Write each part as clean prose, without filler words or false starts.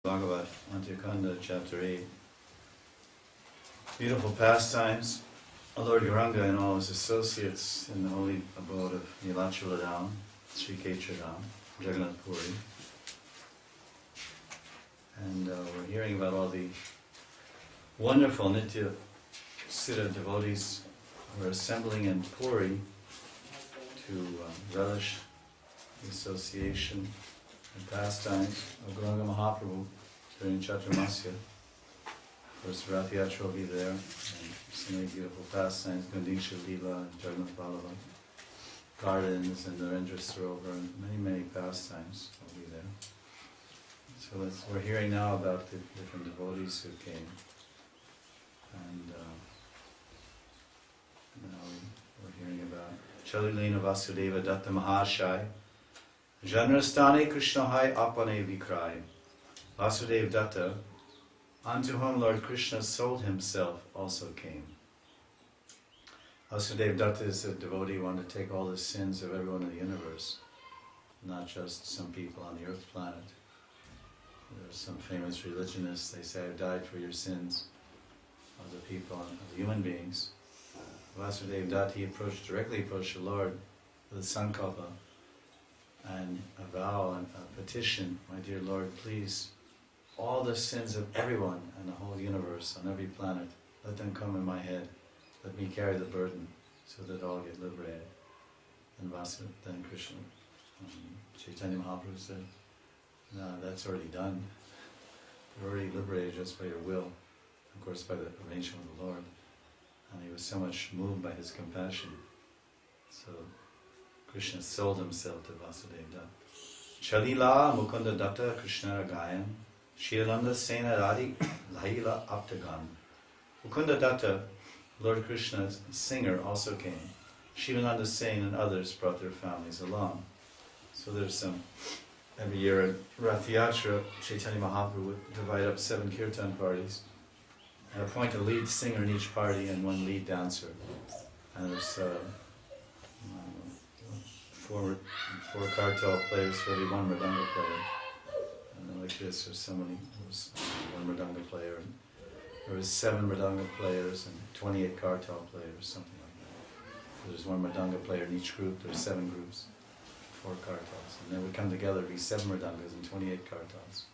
Bhagavat, Antyakanda, chapter 8. Beautiful pastimes. Lord Gauranga and all his associates in the holy abode of Nilachula Dham, Sri Kshetra Dham, Jagannath Puri. And we're hearing about all the wonderful Nitya Siddha devotees who are assembling in Puri to relish the association and pastimes of Gauranga Mahaprabhu during Chaturmasya. Of course, Rath Yatra will be there, and so many beautiful pastimes, Gandisha Leela and Jagannath Vallabha, gardens and Narendra Sarovar, and many pastimes will be there. So we're hearing now about the different devotees who came, and now we're hearing about Chalilena Vasudeva Datta Mahashai, Janrastane Krishnahai Apane Vikrai. Vasudev Datta, unto whom Lord Krishna sold himself, also came. Vasudev Datta is a devotee who wanted to take all the sins of everyone in the universe, not just some people on the earth planet. There are some famous religionists, they say, I've died for your sins, of the people, of the human beings. Vasudev Datta, he directly approached the Lord with a sankalpa, and a vow and a petition, my dear Lord, please, all the sins of everyone in the whole universe, on every planet, let them come in my head. Let me carry the burden so that all get liberated. And then Krishna, Chaitanya Mahaprabhu said, no, that's already done. You're already liberated just by your will, of course by the arrangement of the Lord. And he was so much moved by his compassion. So Krishna sold himself to Vasudeva Datta. Chalila Mukunda Datta Krishna Gayam Shilananda Sena Radi Laila Aptagan. Mukunda Datta, Lord Krishna's singer, also came. Shilananda Sen and others brought their families along. So there's every year at Rath Yatra, Chaitanya Mahaprabhu would divide up 7 kirtan parties and appoint a lead singer in each party and 1 lead dancer. And there's four kartal players for every 1 mridanga player. And then like this, there's somebody who was 1 mridanga player, and there was 7 mridanga players and 28 kartal players, something like that. So there's 1 mridanga player in each group, there's 7 groups, 4 kartals. And then we come together, be 7 mridangas and 28 kartals.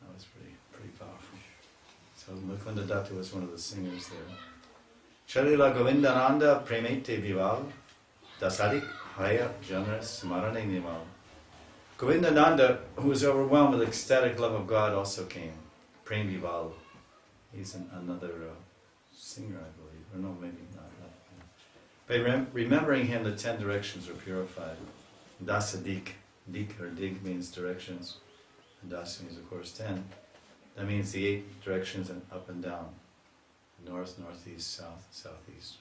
That was pretty powerful. So Mukunda Datta was one of the singers there. Chalila Govindananda Premete Vival Dasadik Haya Jana Smarane Nimal. Govindananda, who was overwhelmed with ecstatic love of God, also came. Prem Vival. He's another singer, I believe. Or no, maybe not. By remembering him, the 10 directions are purified. Dasadik. Dik or dig means directions. And das means, of course, 10. That means the 8 directions and up and down. North, northeast, south, southeast.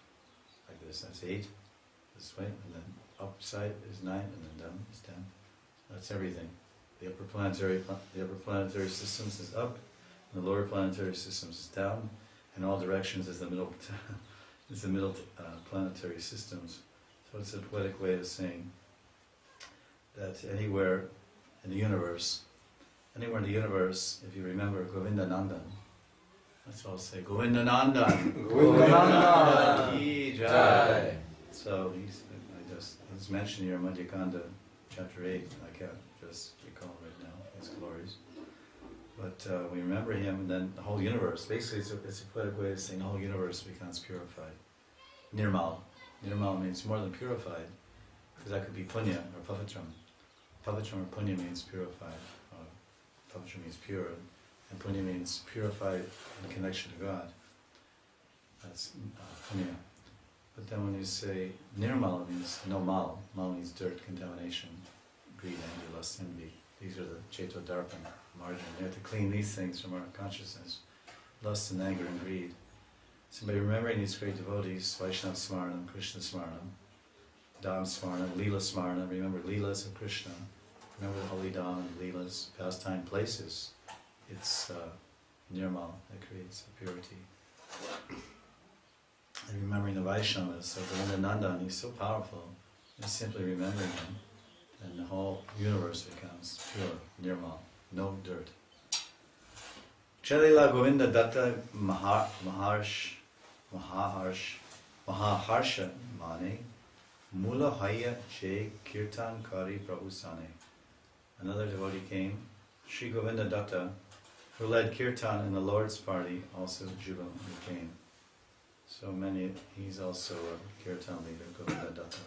Like this. That's 8. This way. And then upside is 9. And then down is 10. That's everything. The upper planetary systems is up. And the lower planetary systems is down. And all directions is the middle planetary systems. So it's a poetic way of saying that anywhere in the universe, if you remember Govindanandan, let's all say Govindanandan. Govindanandan ki jai. So he's mentioned here in Madhyakanda, chapter 8. I can't just recall right now his glories. But we remember him, and then the whole universe. Basically, it's a poetic way of saying the whole universe becomes purified. Nirmal. Nirmal means more than purified, because that could be punya or pavitram. Pavitram or punya means purified. Pavitram means pure, and punya means purified in connection to God. That's punya. But then when you say nirmal, it means no mal. Mal means dirt, contamination, greed, anger, lust, envy. These are the Cheto Darpan, margin. We have to clean these things from our consciousness. Lust and anger and greed. So by remembering these great devotees, Vaishnava Smaranam, Krishna Smaranam, Dham Smaranam, Leela Smaranam, remember Leelas of Krishna, remember the holy Dham and Leelas, pastime places. It's nirmal, that creates a purity. And remembering the Vaishnavas, so Govindanandan, he's so powerful, just simply remembering him, and the whole universe becomes pure, nirmal, no dirt. Chalila Govinda Datta Mahaharsha Mane Mula Haya Jay Kirtan Kari Prabhu Sane. Another devotee came, Sri Govinda Datta, who led Kirtan in the Lord's party, also jubilantly came. So many, he's also a Kirtan leader, Govinda Datta.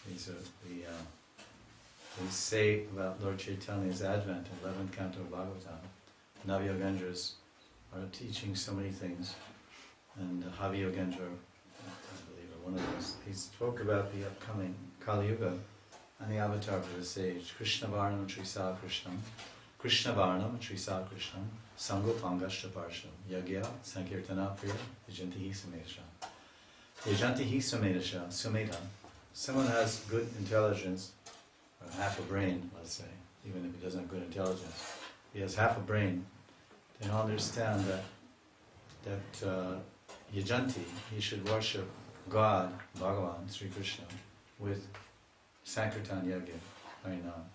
These are we say about Lord Chaitanya's advent in 11th canto of Bhagavatam. Navyogendras are teaching so many things, and Havi Yogendra, I believe, are one of those. He spoke about the upcoming Kali Yuga and the avatar for this age. Krishna Varnam Trisa Krishnam, Krishna Varnam Trisa Krishnam, Sangopangashta Parsham, Yagya Sankirtana Priya, Yajantihi Samedasha. Yajantihi Samedasha, Sumedha. Someone has good intelligence, or half a brain, let's say, even if he doesn't have good intelligence, he has half a brain, then understand that Yajanti, he should worship God, Bhagavan, Sri Krishna, with Sankirtan Yagya, Harinam.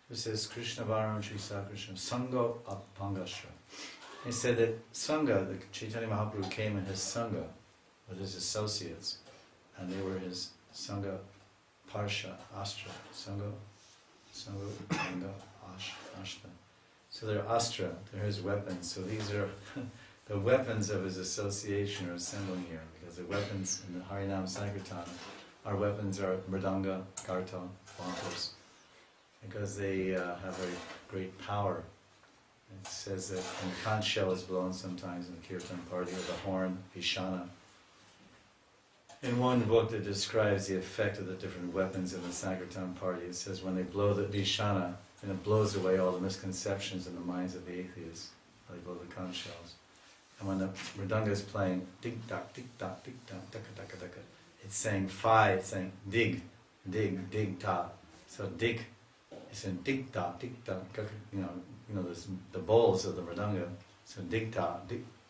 This is Krishna Varam Sri Sakrishna, Sangha Apangashra. He said that Sangha, the Chaitanya Mahaprabhu came in his Sangha, with his associates, and they were his Sangha Parsha, Astra, Sangha, Ashta. So they're Astra, they're his weapons. So these are the weapons of his association are assembling here, because the weapons in the Harinam Sankirtan, our weapons are Mridanga, Karta, Bonkers, because they have very great power. It says that when the conch shell is blown sometimes in the Kirtan party, or the horn, Vishana. In one book that describes the effect of the different weapons in the Sankirtan party, it says when they blow the Vishana, and it blows away all the misconceptions in the minds of the atheists. They blow the conch shells. And when the Mridanga is playing, dig-tock, dig-tock, dig-tock, taka-taka-taka, it's saying fi, it's saying dig, dig, dig-ta. So dig, it's in dig-ta, dig-ta, you know, this, the bowls of the Mridanga. So dig-ta,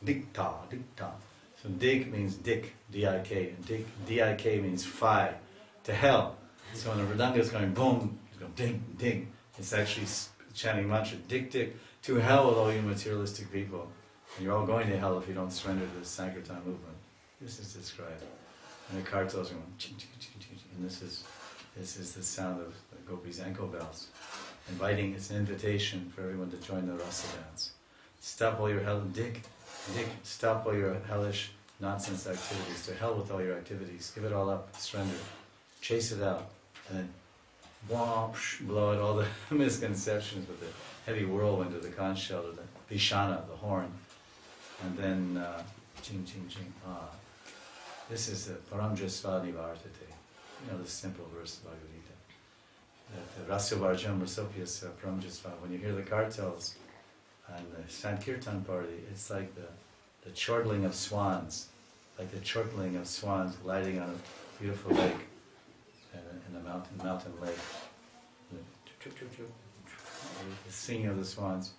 dig-ta, dig-ta. So dig means dick, D-I-K, and D-I-K means fi, to hell. So when the Mridanga is going boom, it's going dig, dig. It's actually chanting mantra, dig, dig, to hell with all you materialistic people. And you're all going to hell if you don't surrender to the Sankirtan movement. This is described. And the kartals are going, ching, ching, ching, ching, and this is the sound of the gopis' ankle bells. Inviting, it's an invitation for everyone to join the rasa dance. Stop all your hell, dig, stop all your hellish nonsense activities. To hell with all your activities. Give it all up, surrender. Chase it out. And then blow out all the misconceptions with the heavy whirlwind of the conch shell, or the Vishana, the horn. And then, ching, ching, ching, This is the Paramjasva Nivartate. You know, the simple verse of Bhagavad Gita. That Rasyavarjam Rasopyas Paramjasva. When you hear the kartals and the Sankirtan party, it's like the chortling of swans, gliding on a beautiful lake, in a mountain lake. The singing of the swans,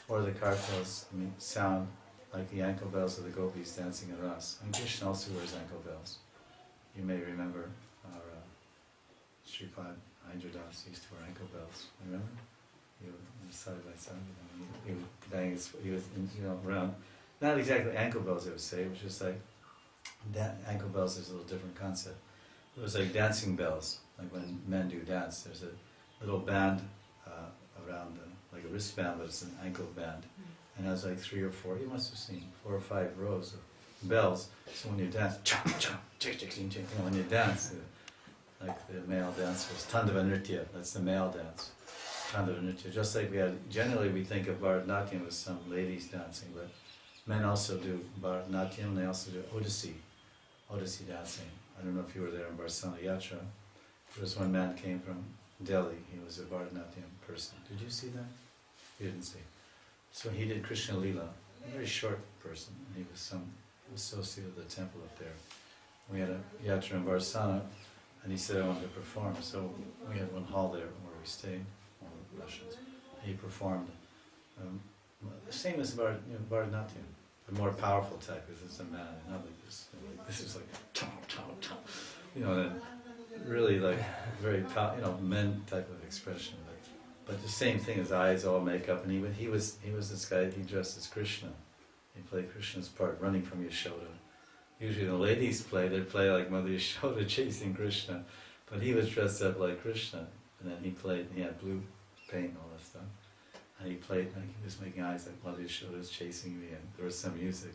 or the kartals, sound like the ankle bells of the gopis dancing in ras. And Krishna also wears ankle bells. You may remember our Sripad Indradas used to wear ankle bells. Remember? He was side by side. He would bang he was around. Not exactly ankle bells, I would say. It was just like ankle bells is a little different concept. It was like dancing bells, like when men do dance. There's a little band around, like a wristband, but it's an ankle band. And it has like 3 or 4, you must have seen 4 or 5 rows of bells. So when you dance, when you dance, like the male dancers, Tandava Nritya, that's the male dance. Tandava Nritya. Just like generally we think of Bharatanatyam as some ladies dancing, but men also do Bharatanatyam, they also do Odissi dancing. I don't know if you were there in Barcelona Yatra. There was one man came from Delhi, he was a Bharatanatyam person. Did you see that? You didn't see. So he did Krishna Lila, a very short person, and he was some associate of the temple up there. We had a Yatra in Barcelona, and he said I wanted to perform, so we had one hall there where we stayed, all the Russians. And he performed the same as Bharatanatyam, the more powerful type, because it's a man, and not like this. This is like, and really like very, men type of expression. But the same thing, his eyes all makeup, and he was this guy, he dressed as Krishna. He played Krishna's part, running from Yashoda. Usually the ladies they play like Mother Yashoda chasing Krishna, but he was dressed up like Krishna, and then he had blue paint and all that stuff, and he played, like he was making eyes like Mother Yashoda was chasing me, and there was some music,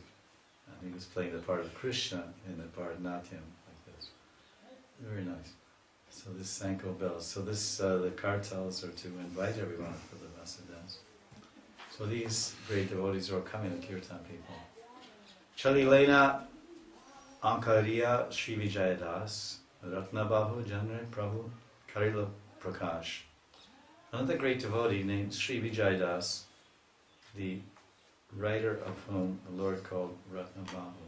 and he was playing the part of Krishna in the Bharatanatyam, like this. Very nice. So this Sanko bells. So this, the kartals are to invite everyone for the Rasa dance. So these great devotees are all coming, the Kirtan people. Chalilena Ankariya Sri Vijayadas Ratnabahu Janre Prabhu Karila Prakash. Another great devotee named Sri Vijayadas, the writer of whom the Lord called Ratnabahu.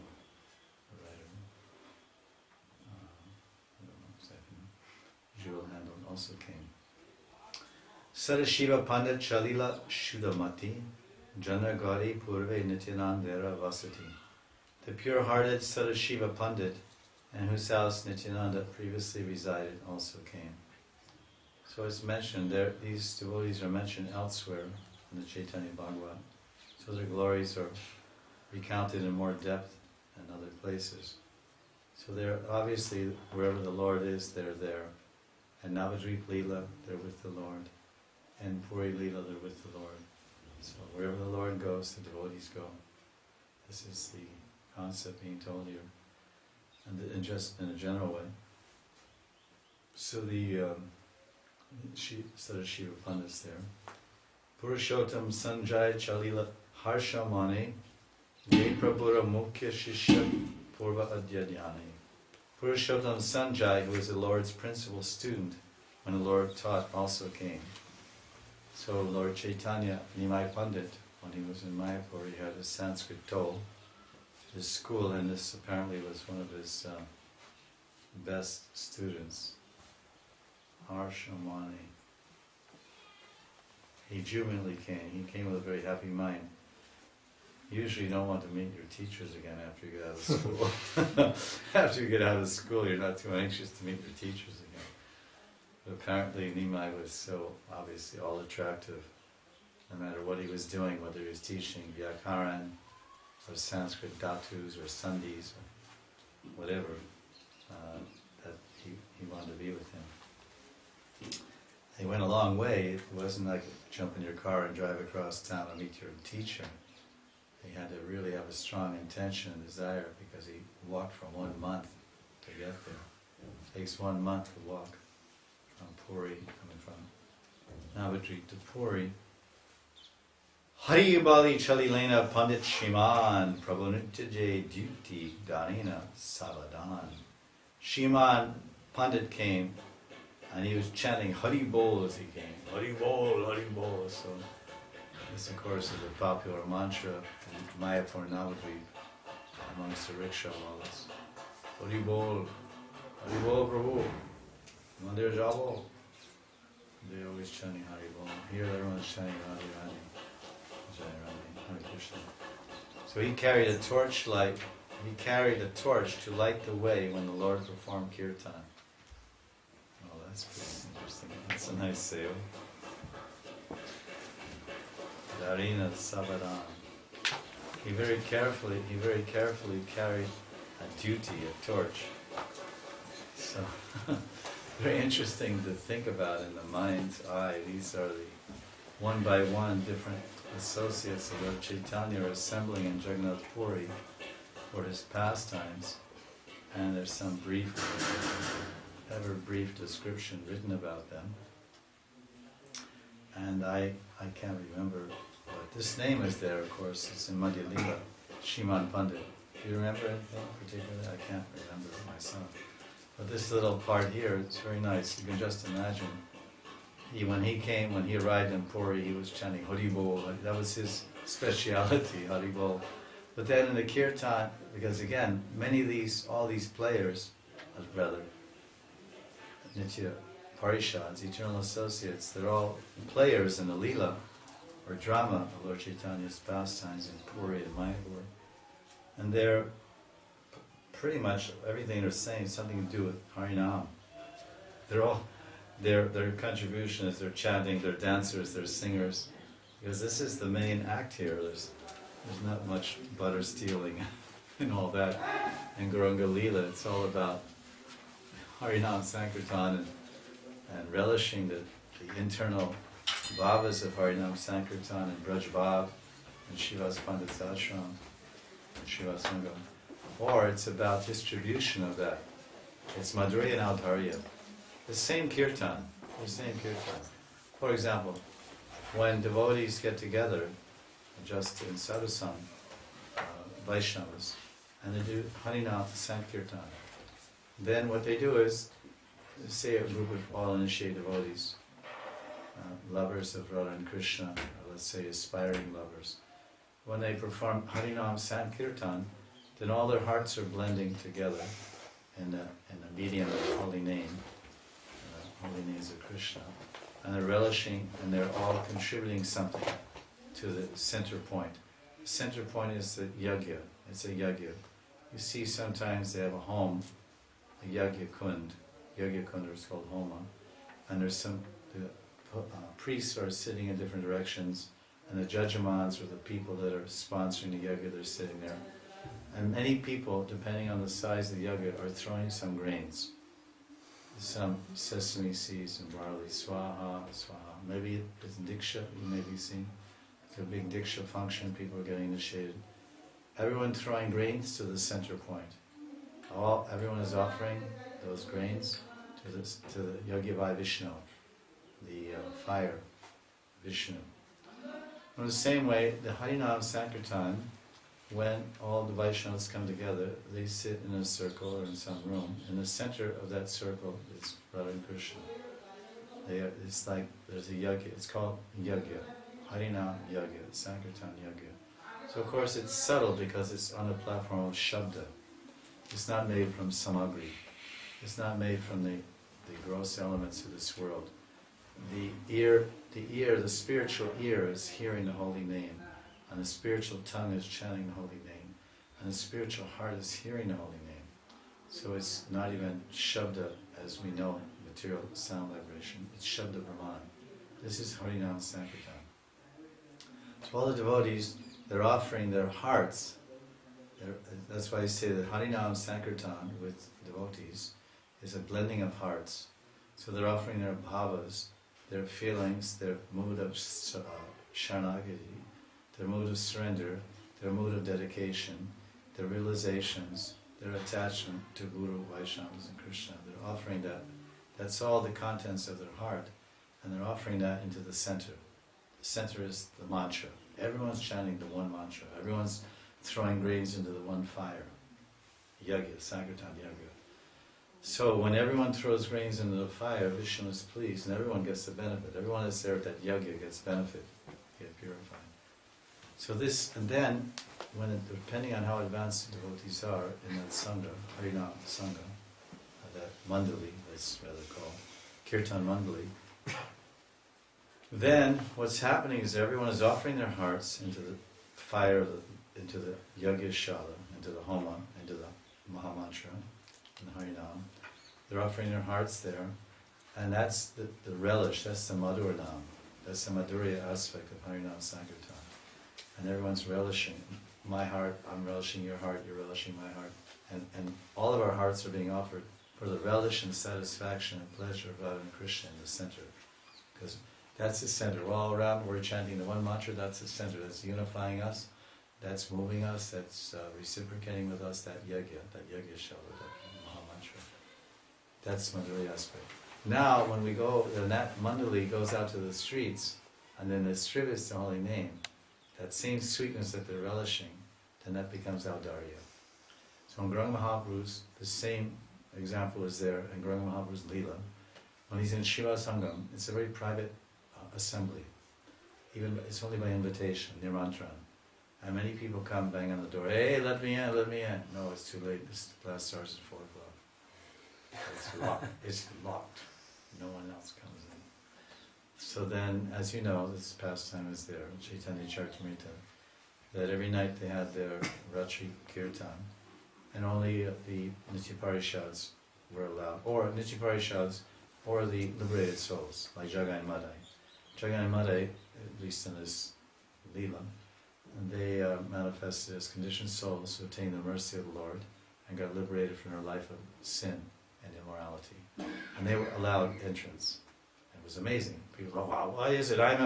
Jewel handle also came. Sadashiva Pandit Chalila Shudamati Jana Gauri Purve Nityanandera Vasati. The pure-hearted Sadashiva Pandit, in whose house Nityananda previously resided, also came. So it's mentioned there, these devotees are mentioned elsewhere in the Chaitanya Bhagavat. So their glories are recounted in more depth in other places. So they're obviously, wherever the Lord is, they're there. And Navadvip Leela, they're with the Lord. And Puri Leela, they're with the Lord. So wherever the Lord goes, the devotees go. This is the concept being told here. And just in a general way. So the Sadashiva Pandits there. Purushottam Sanjay Chalila Harshamani Ye Prabhura Mukhya Shishya Purva Adhyadhyani. Purushottam Sanjay, who was the Lord's principal student when the Lord taught, also came. So Lord Chaitanya, Nimai Pandit, when he was in Mayapur, he had a Sanskrit toll, his school, and this apparently was one of his best students, Harshamani. He jubilantly came. He came with a very happy mind. Usually you don't want to meet your teachers again after you get out of school. After you get out of school, you're not too anxious to meet your teachers again. But apparently Nimai was so obviously all attractive, no matter what he was doing, whether he was teaching Vyakaran, or Sanskrit dhatus, or sandhis, or whatever, that he wanted to be with him. He went a long way. It wasn't like jump in your car and drive across town and meet your teacher. He had to really have a strong intention and desire, because he walked for 1 month to get there. It takes 1 month to walk from Puri, coming from Navadvip to Puri. Hari Bali Chalilena Pandit Shiman Prabhunityaje Duti Darina Savadan. Shiman Pandit came, and he was chanting Hari Bol as he came. Hari Bol, Hari Bol. So this, of course, is a popular mantra in Mayapur Navadvip amongst the rickshaw wallahs. Hari Bol, Prabhu, Mandir Jabo. They're always chanting Hari Bol. Here everyone's chanting Radhe Radhe. Hare Krishna. So he carried a torchlight. He carried a torch to light the way when the Lord performed kirtan. Oh, that's pretty interesting. That's a nice sale. Darina Savadan. He very carefully carried a duty, a torch. So very interesting to think about in the mind's eye. These are the one by one different associates of Lord Chaitanya are assembling in Jagannath Puri for his pastimes, and there's some brief, ever brief description written about them. And I can't remember, but this name is there, of course. It's in Madhya Lila, Shiman Pandit. Do you remember anything particularly? I can't remember it myself. But this little part here, it's very nice. You can just imagine. When he arrived in Puri, he was chanting Hari Bol. That was his speciality, Hari Bol. But then in the kirtan, because again, all these players, rather, Nitya Parishads, eternal associates, they're all players in the Leela, or drama of Lord Chaitanya's pastimes in Puri and Mayapur. And they're pretty much everything they're saying has something to do with Harinam. their contribution is they're chanting, they're dancers, they're singers, because this is the main act here. There's not much butter stealing and all that. And Gauranga Leela, it's all about Harinam Sankirtan and relishing the internal bhavas of Harinam Sankirtan and Braj Bhav and Shivas Pandit's ashram and Shivas Sangam. Or it's about distribution of that. It's Madhurya and Audharya. The same kirtan. For example, when devotees get together, just in sadhusang, Vaishnavas, and they do Harinam Sankirtan, then what they do is, say a group of all-initiated devotees, lovers of Radha and Krishna, or let's say aspiring lovers, when they perform Harinam Sankirtan, then all their hearts are blending together in the medium of the holy name, holy names of Krishna, and they're relishing, and they're all contributing something to the center point. The center point is the yagya. It's a yagya. You see sometimes they have a home, a yagya kund. Yagya kund is called homa, and there's some priests are sitting in different directions, and the judgamans or the people that are sponsoring the yagya, they're sitting there. And many people, depending on the size of the yagya, are throwing some grains. Some sesame seeds and barley, swaha, swaha. Maybe it's diksha, you may be seeing. It's a big diksha function, people are getting initiated. Everyone throwing grains to the center point. Everyone is offering those grains to the Yogya Vishnu, the fire, Vishnu. In the same way, the Harinam Sankirtan, when all the Vaishnavas come together, they sit in a circle or in some room. In the center of that circle is Radha and Krishna. It's like there's a yagya. It's called yagya, Harinam yagya, Sankirtan yagya. So of course it's subtle because it's on a platform of shabda. It's not made from samagri. It's not made from the gross elements of this world. The spiritual ear is hearing the holy name. And the spiritual tongue is chanting the holy name. And the spiritual heart is hearing the holy name. So it's not even Shabda as we know, material sound vibration. It's Shabda Brahman. This is Harinam Sankirtan. So all the devotees, they're offering their hearts. That's why I say that Harinam Sankirtan with devotees is a blending of hearts. So they're offering their bhavas, their feelings, their mood of sharanagati, their mood of surrender, their mood of dedication, their realizations, their attachment to Guru, Vaishnavas and Krishna. They're offering that. That's all the contents of their heart. And they're offering that into the center. The center is the mantra. Everyone's chanting the one mantra. Everyone's throwing grains into the one fire. Yagya, Sankirtan Yagya. So when everyone throws grains into the fire, Vishnu is pleased and everyone gets the benefit. Everyone that's there at that yagya gets benefit, get purified. So this, and then, depending on how advanced the devotees are in that Sangha, Harinam Sangha, that Mandali, that's rather called, Kirtan Mandali, then what's happening is everyone is offering their hearts into the fire, into the Yagya Shala, into the Homa, into the Mahamantra, and Harinam. They're offering their hearts there, and that's the relish, that's the Madhuranam, that's the Madhurya aspect of Harinam Sankirtan. And everyone's relishing. My heart, I'm relishing your heart, you're relishing my heart. And all of our hearts are being offered for the relish and satisfaction and pleasure of Radha and Krishna in the center. Because that's the center. We're all around, we're chanting the one mantra, that's the center. That's unifying us, that's moving us, that's reciprocating with us, that yagya shala, that mahamantra. That's Madhurya aspect. Now, when we go, then that mandali goes out to the streets, and then distributes the holy name. That same sweetness that they're relishing, then that becomes Audarya. So in Gauranga Mahaprabhu's, the same example is there in Gauranga Mahaprabhu's Leela. When he's in Shiva Sangam, it's a very private assembly. Even it's only by invitation, nirmantran. And many people come bang on the door, hey, let me in, let me in. No, it's too late, this class starts at 4 o'clock. It's locked. It's locked. No one else comes in. So then, as you know, this pastime is there, Chaitanya Charitamrita, that every night they had their Ratri Kirtan, and only the Nitya Parishads were allowed, or Nitya Parishads, or the liberated souls, like Jagai and Madai. Jagai and Madai, at least in this Leela, and they manifested as conditioned souls who attained the mercy of the Lord and got liberated from their life of sin and immorality. And they were allowed entrance. It was amazing. People go, wow, why is it? I'm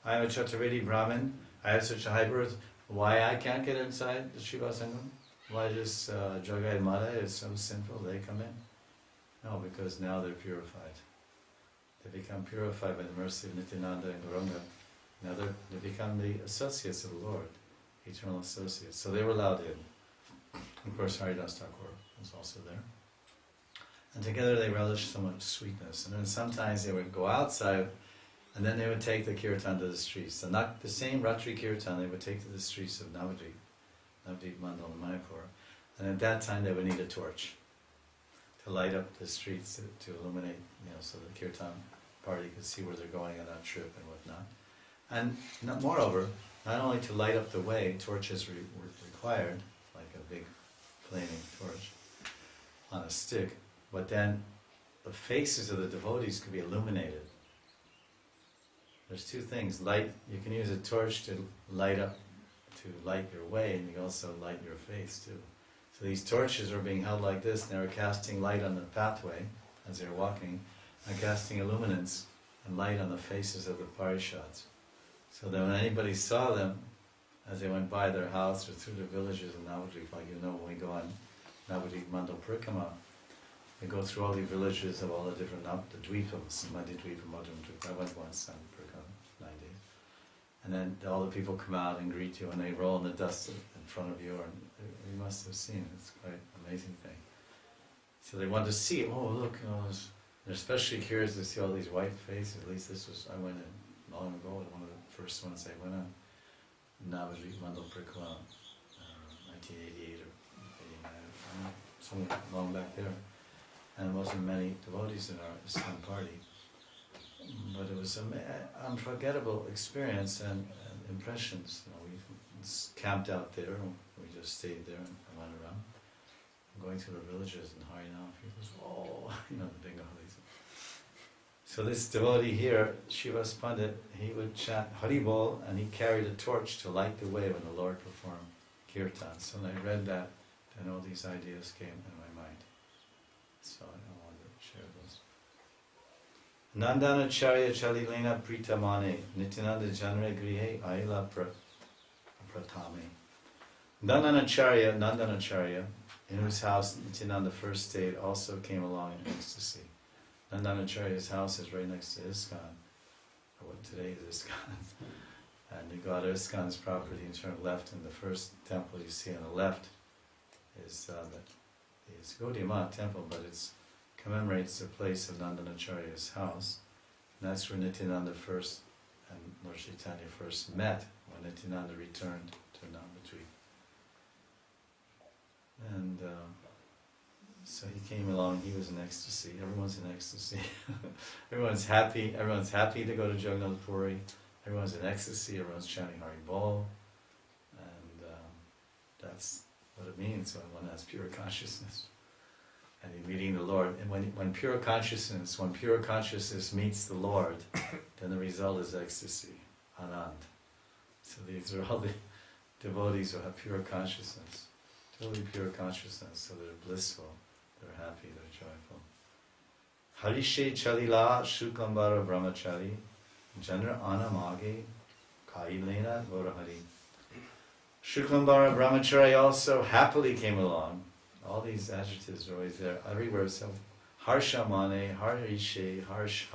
a Chaturvedi Brahmin, I have such a high birth, why I can't get inside the Shiva Sangam? Why this Jagai and Madai is so sinful, they come in? No, because now they're purified. They become purified by the mercy of Nityananda and Gauranga. Now they become the associates of the Lord, eternal associates. So they were allowed in. Of course, Haridas Thakur was also there. And together they relished so much sweetness. And then sometimes they would go outside, and then they would take the kirtan to the streets. So not the same Ratri kirtan they would take to the streets of Navadvip Mandal and Mayapur. And at that time they would need a torch to light up the streets, to illuminate, so the kirtan party could see where they're going on that trip and whatnot. And moreover, not only to light up the way, torches were required, like a big flaming torch on a stick, but then the faces of the devotees could be illuminated. There's two things. Light, you can use a torch to light your way, and you can also light your face too. So these torches are being held like this, and they were casting light on the pathway as they were walking, and casting illuminance and light on the faces of the parishads. So that when anybody saw them, as they went by their house or through the villages in Navadvip, like when we go on Navadvip Mandal Parikama, we go through all the villages of all the different the Dvipams, Madhidvipa, Madhumdvipa. I went once on Parikama, 9 days. And then all the people come out and greet you, and they roll in the dust in front of you, and you must have seen it. It's quite an amazing thing. So they want to see, oh look, they're especially curious to see all these white faces. At least I went in long ago, one of the first ones I went on, Navadvip Mandal Parikama, 1988 or 89, somewhere long back there. And there wasn't many devotees in our Islam party. But it was an unforgettable experience and impressions. We camped out there, we just stayed there and went around. Going through the villages in Harinam, people was, the Bengalis. So this devotee here, Shivas Pandit, he would chant Haribol, and he carried a torch to light the way when the Lord performed kirtan. So when I read that, then all these ideas came in my mind. So I wanted to share those. Nandanacharya Chalilena Pritamane Nityananda Janre Grihe Aila Pratame. Nandanacharya, in whose house Nityananda first stayed, also came along in ecstasy. Nandanacharya's house is right next to ISKCON, or what today is ISKCON. And you go out of ISKCON's property and turn left, and the first temple you see on the left is Gaudiya Math temple, but it commemorates the place of Nandanacharya's house. And that's where Nityananda first and Lord Chaitanya first met, when Nityananda returned to Navadvip. And so he came along, he was in ecstasy, everyone's in ecstasy. Everyone's happy to go to Jagannath Puri, everyone's in ecstasy, everyone's chanting Hari Bol, and that's what it means when one has pure consciousness. And you're meeting the Lord. And when pure consciousness meets the Lord, then the result is ecstasy, anand. So these are all the devotees who have pure consciousness, totally pure consciousness, so they're blissful, they're happy, they're joyful. Harishe Chalila Shukambara Brahmachari Jandra Anamage Kailena Vorahari. Shuklambara Brahmachari also happily came along. All these adjectives are always there, everywhere. So, Harshamane, Harishe, harsh.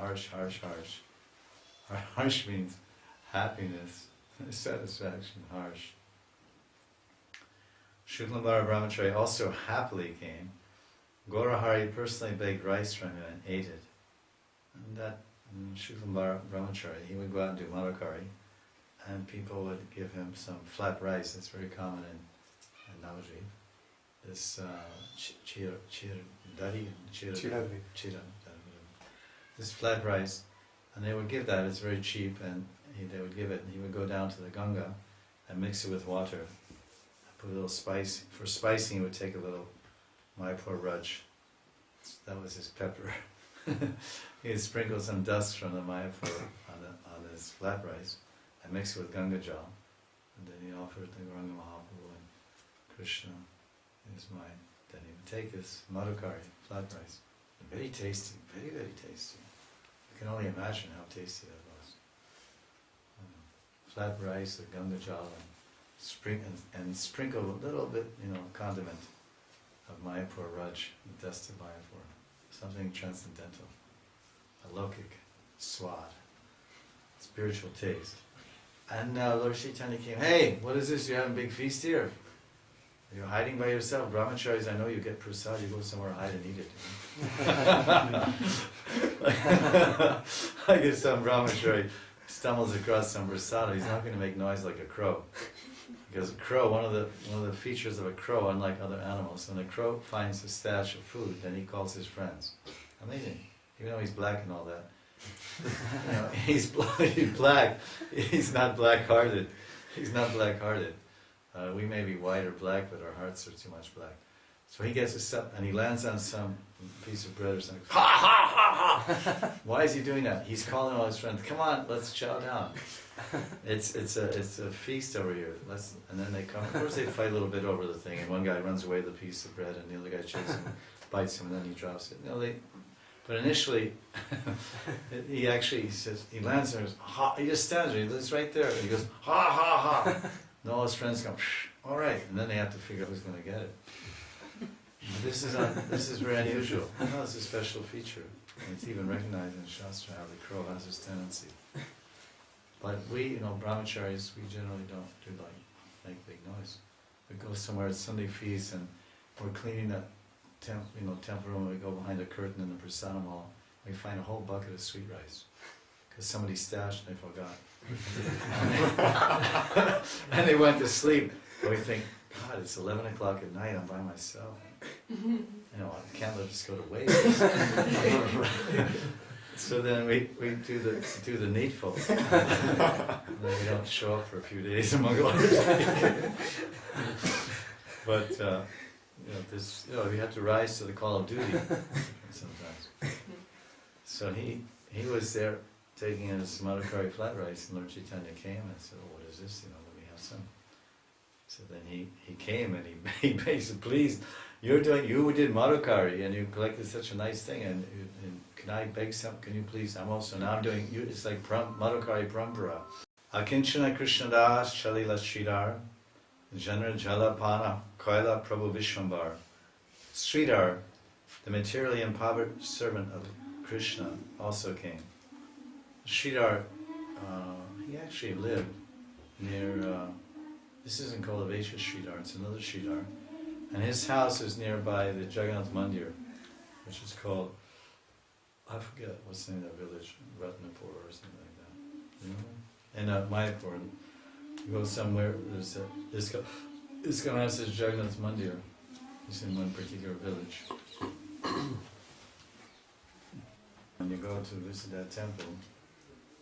Harsh means happiness, satisfaction, harsh. Shuklambara Brahmachari also happily came. Gaurahari personally baked rice from him and ate it. And that Shuklambara Brahmachari, he would go out and do Madhukari, and people would give him some flat rice. That's very common in Navadvip. This this flat rice, and they would give that. It's very cheap, and they would give it, and he would go down to the Ganga and mix it with water, and put a little spice. For spicing, he would take a little Mayapur Raj. That was his pepper. he had sprinkled some dust from the Mayapur on his flat rice and mixed it with Ganga Jal, and then he offered the Gauranga Mahaprabhu, and Krishna is mine. Then he would take this Madhukari, flat rice. Very tasty, very, very tasty. You can only imagine how tasty that was. Flat rice with Ganga Jal and sprinkle a little bit, condiment of Mayapur Raj, the dust of Mayapur. Something transcendental. Alokik, swad, spiritual taste. And now Lord Chaitanya came, hey, what is this? You're having a big feast here? You're hiding by yourself. Brahmacharis, I know you get prasad, you go somewhere, hide and eat it. Like if some brahmachari stumbles across some prasad, he's not going to make noise like a crow. Because a crow, one of the features of a crow, unlike other animals, when a crow finds a stash of food, then he calls his friends. Amazing. Even though he's black and all that. He's black. He's not black-hearted. He's not black-hearted. We may be white or black, but our hearts are too much black. So he gets a stuff, and he lands on some piece of bread or something. Ha ha ha ha! Why is he doing that? He's calling all his friends. Come on, let's chow down. It's a feast over here. And then they come. Of course, they fight a little bit over the thing, and one guy runs away with a piece of bread, and the other guy chases him, bites him, and then he drops it. But initially, he says, he lands there, he just stands there, he's right there, and he goes, ha ha ha! And all his friends come, all right, and then they have to figure out who's going to get it. This is very unusual. It's a special feature. And it's even recognized in Shastra how the crow has this tendency. But we, brahmacharis, we generally don't make big noise. We go somewhere, it's Sunday feast, and we're cleaning that temple room, we go behind the curtain in the prasadam hall, we find a whole bucket of sweet rice. Because somebody stashed and they forgot. And they went to sleep. And we think, God, it's 11 o'clock at night, I'm by myself. I can't let this go to waste. So then we do the needful. And then we don't show up for a few days in Mangalar. But we have to rise to the call of duty sometimes. So he was there taking his Madhukari flat rice, and Lord Chaitanya came and said, oh, what is this? Let me have some. So then he came and he said, please, you did Madhukari and you collected such a nice thing, and can I beg some, can you please, I'm doing, it's like Madhukari Parampara. Akinchana Krishna Das Chalila Sridhar Jana Jala Pana Kaila Prabhu Vishwambar. Sridhar, the materially impoverished servant of Krishna, also came. Sridhar, he actually lived near, this isn't called Avesha Sridhar, it's another Sridhar. And his house is nearby the Jagannath Mandir, which is called, I forget what's the name of that village, Ratnapur or something like that. You know? In Mayapur, you go somewhere, there's this guy says Jagannath Mandir. He's in one particular village. When you go to visit that temple,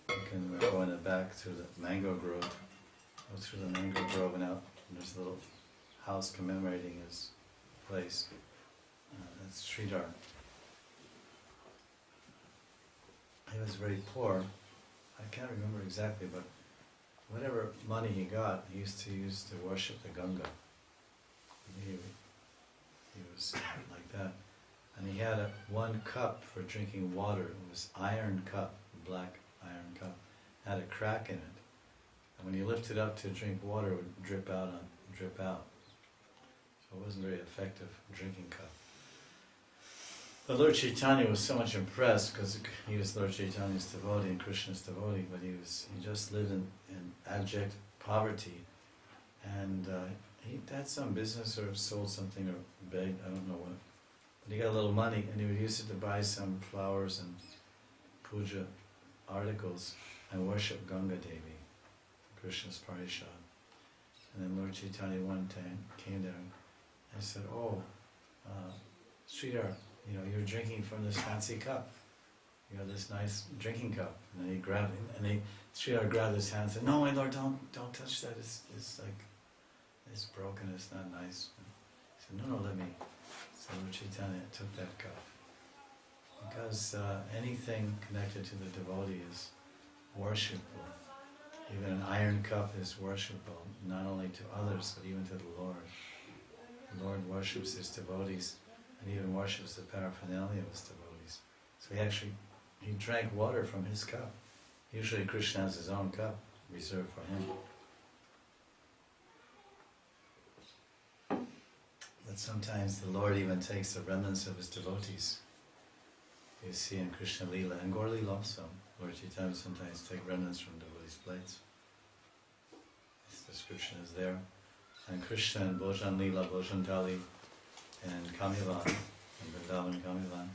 you can go in the back to the mango grove, go through the mango grove and out, and there's a little house commemorating his place. That's Sridhar. He was very poor. I can't remember exactly, but whatever money he got, he used to worship the Ganga. He was like that. And he had one cup for drinking water. It was iron cup, black iron cup. Had a crack in it. And when you lift it up to drink water, it would drip out. So it wasn't a very effective drinking cup. But Lord Chaitanya was so much impressed because he was Lord Chaitanya's devotee and Krishna's devotee, but he just lived in abject poverty. And he had some business or sold something or begged, I don't know what. But he got a little money and he would use it to buy some flowers and puja articles and worship Ganga Devi, Krishna's Parishad. And then Lord Chaitanya one time came down and said, oh, Sridhar, you're drinking from this fancy cup. You know, this nice drinking cup. And then he grabbed it, and Sridhar grabbed his hand and said, no, my lord, don't touch that. It's broken, it's not nice. He said, no, let me. So Lord Chaitanya took that cup. Because anything connected to the devotee is worshipful. Even an iron cup is worshipful, not only to others, but even to the Lord. The Lord worships His devotees, and even worships the paraphernalia of His devotees. So he drank water from His cup. Usually Krishna has His own cup, reserved for Him. But sometimes the Lord even takes the remnants of His devotees. You see in Krishna Lila and Gaur Lila also, Lord Chaitanya sometimes take remnants from devotees' plates. This description is there. And Krishna and Bhojan Lila, Bhojan Dali, and Kamilan, and Vrindavan and Kamilan,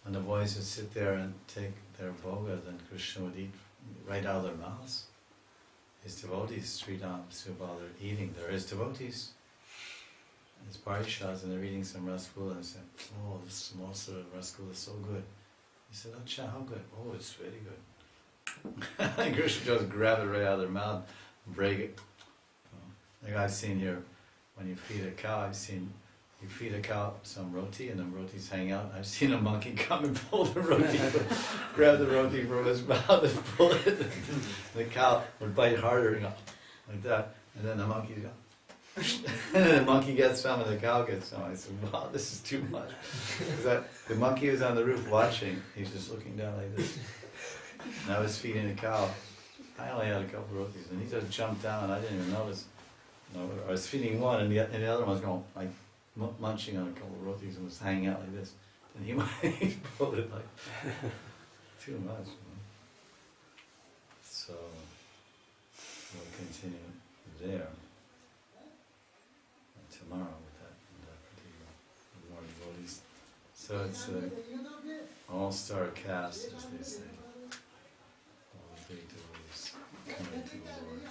when the boys would sit there and take their bhoga, then Krishna would eat right out of their mouths. His devotees, Sri Ram, Subal, they're eating. They're His devotees. His parishas, and they're eating some rasgulla and say, "Oh, this samosa rasgulla is so good." He said, "Acha, how good?" "Oh, it's very good." And Krishna just grab it right out of their mouth and break it. Like I've seen here, when you feed a cow, you feed a cow some roti and the rotis hang out. I've seen a monkey come and pull the roti, grab the roti from his mouth and pull it. The cow would bite harder and go like that, and then the monkey would go. And then the monkey gets some and the cow gets some. I said, "Wow, this is too much." The monkey was on the roof watching. He was just looking down like this. And I was feeding the cow. I only had a couple of rotis, and he just jumped down. I didn't even notice. I was feeding one, and the other one was going like munching on a couple of rotis and was hanging out like this. And he pulled it like too much. So we'll continue there. Tomorrow with that particular more devotees. So it's an all-star cast, as they say. All the big devotees coming to the Lord.